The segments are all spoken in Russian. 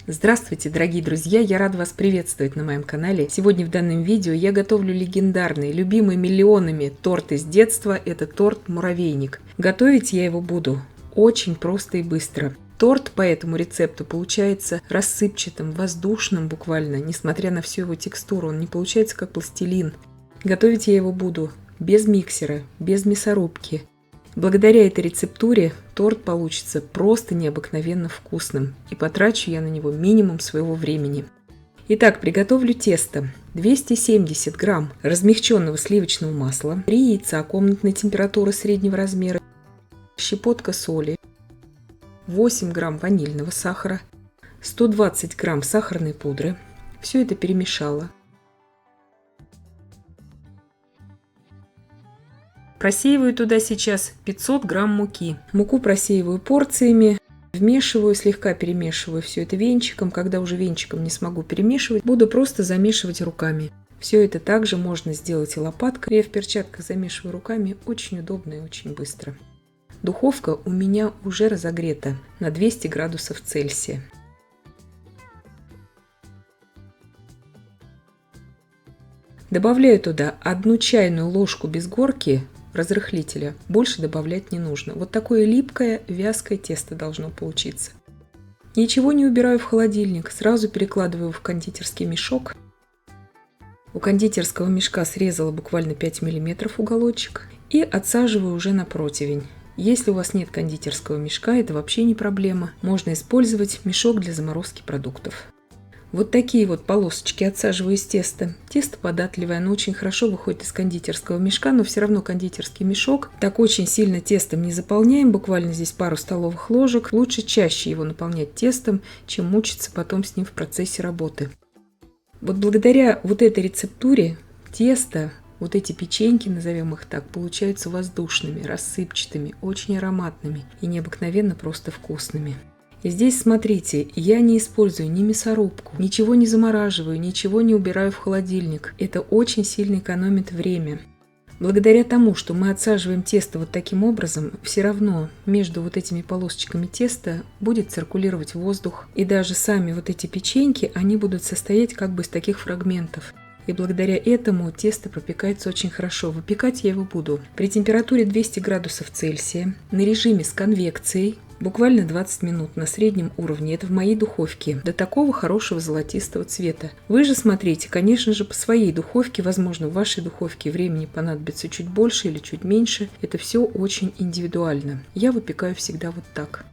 Здравствуйте, дорогие друзья! Я рада вас приветствовать на моем канале. Сегодня в данном видео я готовлю легендарный, любимый миллионами торт из детства. Это торт «Муравейник». Готовить я его буду очень просто и быстро. Торт по этому рецепту получается рассыпчатым, воздушным буквально, несмотря на всю его текстуру. Он не получается как пластилин. Готовить я его буду без миксера, без мясорубки. Благодаря этой рецептуре торт получится просто необыкновенно вкусным, и потрачу я на него минимум своего времени. Итак, приготовлю тесто. 270 грамм размягченного сливочного масла, 3 яйца комнатной температуры среднего размера, щепотка соли, 8 грамм ванильного сахара, 120 грамм сахарной пудры. Все это перемешала. Просеиваю туда сейчас 500 грамм муки. Муку просеиваю порциями, вмешиваю, слегка перемешиваю все это венчиком. Когда уже венчиком не смогу перемешивать, буду просто замешивать руками. Все это также можно сделать и лопаткой. Я в перчатках замешиваю руками, очень удобно и очень быстро. Духовка у меня уже разогрета на 200 градусов Цельсия. Добавляю туда 1 чайную ложку без горки разрыхлителя. Больше добавлять не нужно. Вот такое липкое, вязкое тесто должно получиться. Ничего не убираю в холодильник. Сразу перекладываю в кондитерский мешок. У кондитерского мешка срезала буквально 5 мм уголочек и отсаживаю уже на противень. Если у вас нет кондитерского мешка, это вообще не проблема. Можно использовать мешок для заморозки продуктов. Вот такие вот полосочки отсаживаю из теста. Тесто податливое, оно очень хорошо выходит из кондитерского мешка, но все равно кондитерский мешок так очень сильно тестом не заполняем, буквально здесь пару столовых ложек. Лучше чаще его наполнять тестом, чем мучиться потом с ним в процессе работы. Вот благодаря вот этой рецептуре тесто, вот эти печеньки, назовем их так, получаются воздушными, рассыпчатыми, очень ароматными и необыкновенно просто вкусными. И здесь, смотрите, я не использую ни мясорубку, ничего не замораживаю, ничего не убираю в холодильник. Это очень сильно экономит время. Благодаря тому, что мы отсаживаем тесто вот таким образом, все равно между вот этими полосочками теста будет циркулировать воздух. И даже сами вот эти печеньки, они будут состоять как бы из таких фрагментов. И благодаря этому тесто пропекается очень хорошо. Выпекать я его буду при температуре 200 градусов Цельсия, на режиме с конвекцией, буквально 20 минут на среднем уровне. Это в моей духовке. До такого хорошего золотистого цвета. Вы же смотрите, конечно же, по своей духовке. Возможно, в вашей духовке времени понадобится чуть больше или чуть меньше. Это все очень индивидуально. Я выпекаю всегда вот так.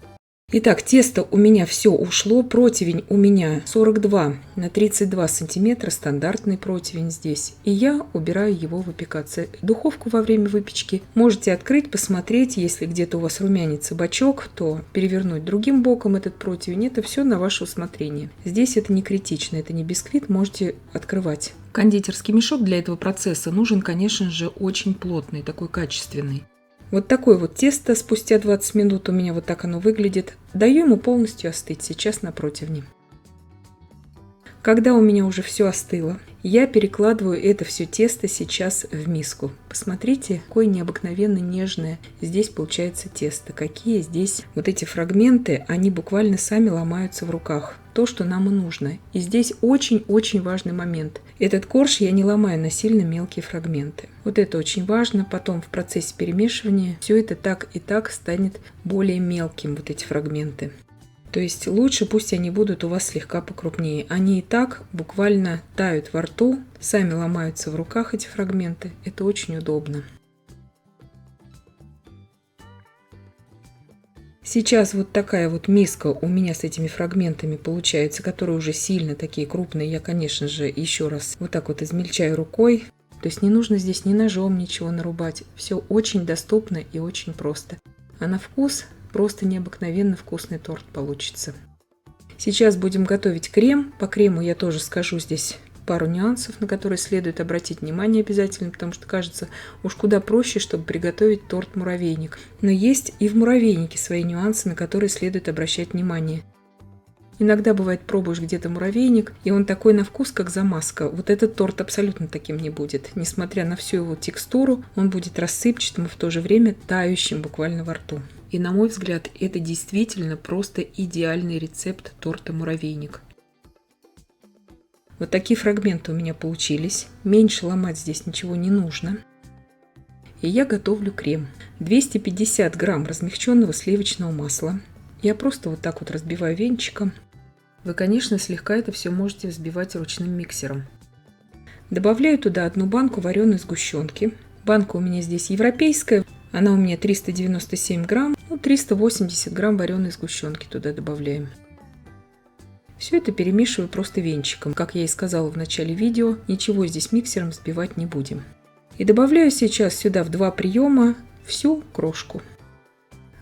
Итак, тесто у меня все ушло, противень у меня 42 на 32 сантиметра, стандартный противень здесь. И я убираю его выпекаться. Духовку во время выпечки можете открыть, посмотреть, если где-то у вас румянится бачок, то перевернуть другим боком этот противень. Это все на ваше усмотрение. Здесь это не критично, это не бисквит, можете открывать. Кондитерский мешок для этого процесса нужен, конечно же, очень плотный, такой качественный. Вот такое вот тесто спустя 20 минут у меня вот так оно выглядит. Даю ему полностью остыть сейчас на противне. Когда у меня уже все остыло, я перекладываю это все тесто сейчас в миску. Посмотрите, какое необыкновенно нежное здесь получается тесто. Какие здесь вот эти фрагменты, они буквально сами ломаются в руках. То, что нам и нужно. И здесь очень-очень важный момент. Этот корж я не ломаю на сильно мелкие фрагменты. Вот это очень важно. Потом в процессе перемешивания все это так и так станет более мелким, вот эти фрагменты. То есть лучше пусть они будут у вас слегка покрупнее. Они и так буквально тают во рту, сами ломаются в руках эти фрагменты. Это очень удобно. Сейчас вот такая вот миска у меня с этими фрагментами получается, которые уже сильно такие крупные. Я, конечно же, еще раз вот так вот измельчаю рукой. То есть не нужно здесь ни ножом ничего нарубать. Все очень доступно и очень просто. А на вкус просто необыкновенно вкусный торт получится. Сейчас будем готовить крем. По крему я тоже скажу здесь пару нюансов, на которые следует обратить внимание обязательно, потому что кажется уж куда проще, чтобы приготовить торт-муравейник. Но есть и в муравейнике свои нюансы, на которые следует обращать внимание. Иногда бывает, пробуешь где-то муравейник, и он такой на вкус, как замазка. Вот этот торт абсолютно таким не будет. Несмотря на всю его текстуру, он будет рассыпчатым и в то же время тающим буквально во рту. И на мой взгляд, это действительно просто идеальный рецепт торта муравейник. Вот такие фрагменты у меня получились. Меньше ломать здесь ничего не нужно. И я готовлю крем. 250 грамм размягченного сливочного масла. Я просто вот так вот разбиваю венчиком. Вы, конечно, слегка это все можете взбивать ручным миксером. Добавляю туда 1 банку вареной сгущенки. Банка у меня здесь европейская. Она у меня 397 грамм. 380 грамм вареной сгущенки туда добавляем. Все это перемешиваю просто венчиком. Как я и сказала в начале видео, ничего здесь миксером взбивать не будем. И добавляю сейчас сюда в 2 приема всю крошку.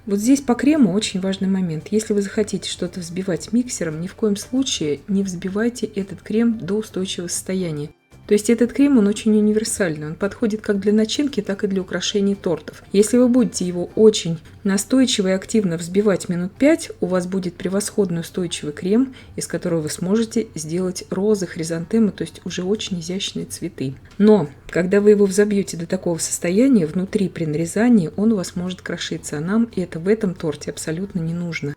Вот здесь по крему очень важный момент. Если вы захотите что-то взбивать миксером, ни в коем случае не взбивайте этот крем до устойчивого состояния. То есть этот крем, он очень универсальный. Он подходит как для начинки, так и для украшений тортов. Если вы будете его очень настойчиво и активно взбивать минут 5, у вас будет превосходный устойчивый крем, из которого вы сможете сделать розы, хризантемы, то есть уже очень изящные цветы. Но, когда вы его взобьете до такого состояния, внутри при нарезании он у вас может крошиться, а нам это в этом торте абсолютно не нужно.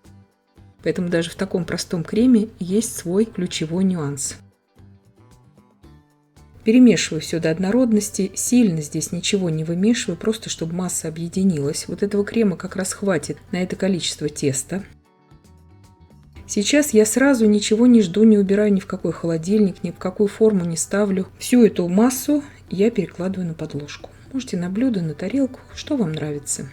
Поэтому даже в таком простом креме есть свой ключевой нюанс. Перемешиваю все до однородности, сильно здесь ничего не вымешиваю, просто чтобы масса объединилась. Вот этого крема как раз хватит на это количество теста. Сейчас я сразу ничего не жду, не убираю ни в какой холодильник, ни в какую форму не ставлю. Всю эту массу я перекладываю на подложку. Можете на блюдо, на тарелку, что вам нравится.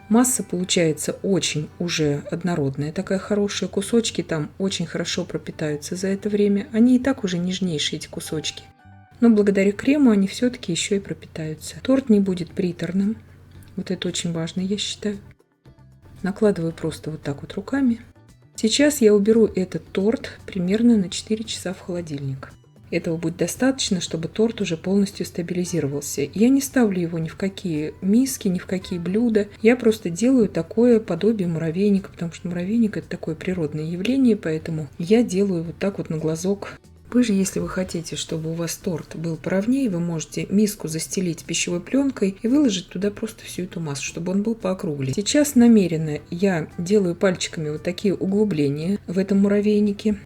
Масса получается очень уже однородная, такая хорошая. Кусочки там очень хорошо пропитаются за это время. Они и так уже нежнейшие, эти кусочки. Но благодаря крему они все-таки еще и пропитаются. Торт не будет приторным. Вот это очень важно, я считаю. Накладываю просто вот так вот руками. Сейчас я уберу этот торт примерно на 4 часа в холодильник. Этого будет достаточно, чтобы торт уже полностью стабилизировался. Я не ставлю его ни в какие миски, ни в какие блюда. Я просто делаю такое подобие муравейника, потому что муравейник – это такое природное явление, поэтому я делаю вот так вот на глазок. Вы же, если вы хотите, чтобы у вас торт был поровнее, вы можете миску застелить пищевой пленкой и выложить туда просто всю эту массу, чтобы он был поокруглее. Сейчас намеренно я делаю пальчиками вот такие углубления в этом муравейнике.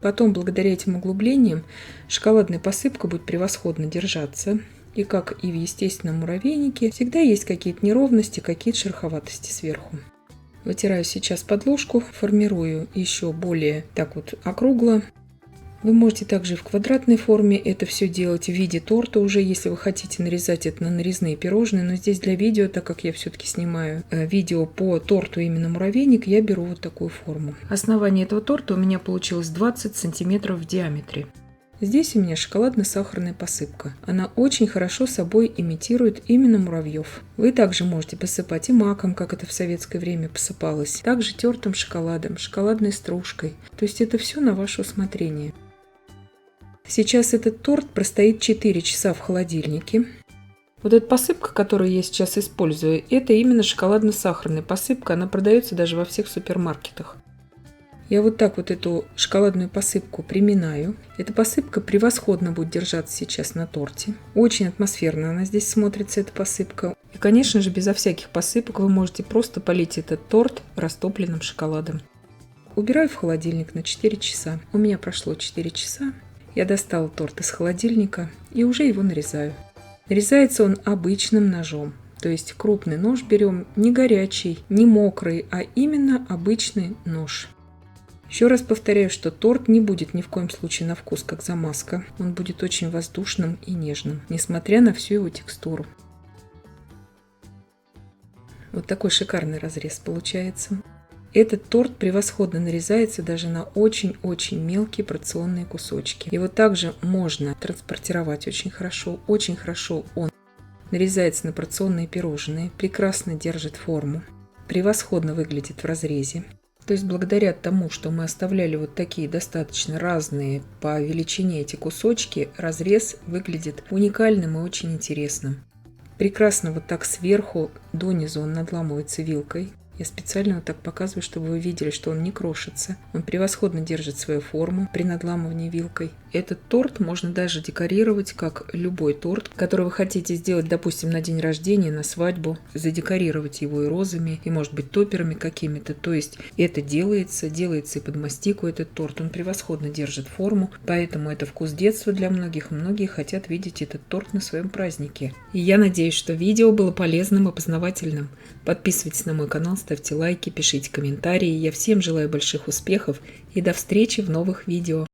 Потом, благодаря этим углублениям, шоколадная посыпка будет превосходно держаться. И как и в естественном муравейнике, всегда есть какие-то неровности, какие-то шероховатости сверху. Вытираю сейчас подложку, формирую еще более так вот округло. Вы можете также в квадратной форме это все делать в виде торта уже, если вы хотите нарезать это на нарезные пирожные. Но здесь для видео, так как я все-таки снимаю видео по торту именно муравейник, я беру вот такую форму. Основание этого торта у меня получилось 20 сантиметров в диаметре. Здесь у меня шоколадно-сахарная посыпка. Она очень хорошо собой имитирует именно муравьев. Вы также можете посыпать и маком, как это в советское время посыпалось. Также тертым шоколадом, шоколадной стружкой. То есть это все на ваше усмотрение. Сейчас этот торт простоит 4 часа в холодильнике. Вот эта посыпка, которую я сейчас использую, это именно шоколадно-сахарная посыпка. Она продается даже во всех супермаркетах. Я вот так вот эту шоколадную посыпку приминаю. Эта посыпка превосходно будет держаться сейчас на торте. Очень атмосферно она здесь смотрится, эта посыпка. И, конечно же, безо всяких посыпок вы можете просто полить этот торт растопленным шоколадом. Убираю в холодильник на 4 часа. У меня прошло 4 часа. Я достала торт из холодильника и уже его нарезаю. Нарезается он обычным ножом. То есть крупный нож берем, не горячий, не мокрый, а именно обычный нож. Еще раз повторяю, что торт не будет ни в коем случае на вкус как замазка. Он будет очень воздушным и нежным, несмотря на всю его текстуру. Вот такой шикарный разрез получается. Этот торт превосходно нарезается даже на очень-очень мелкие порционные кусочки. Его также можно транспортировать очень хорошо он нарезается на порционные пирожные, прекрасно держит форму, превосходно выглядит в разрезе. То есть благодаря тому, что мы оставляли вот такие достаточно разные по величине эти кусочки, разрез выглядит уникальным и очень интересным. Прекрасно вот так сверху донизу он надламывается вилкой. Я специально вот так показываю, чтобы вы видели, что он не крошится. Он превосходно держит свою форму при надламывании вилкой. Этот торт можно даже декорировать, как любой торт, который вы хотите сделать, допустим, на день рождения, на свадьбу. Задекорировать его и розами, и, может быть, топерами какими-то. То есть это делается и под мастику этот торт. Он превосходно держит форму, поэтому это вкус детства для многих. Многие хотят видеть этот торт на своем празднике. И я надеюсь, что видео было полезным и познавательным. Подписывайтесь на мой канал, ставьте лайки, пишите комментарии. Я всем желаю больших успехов и до встречи в новых видео.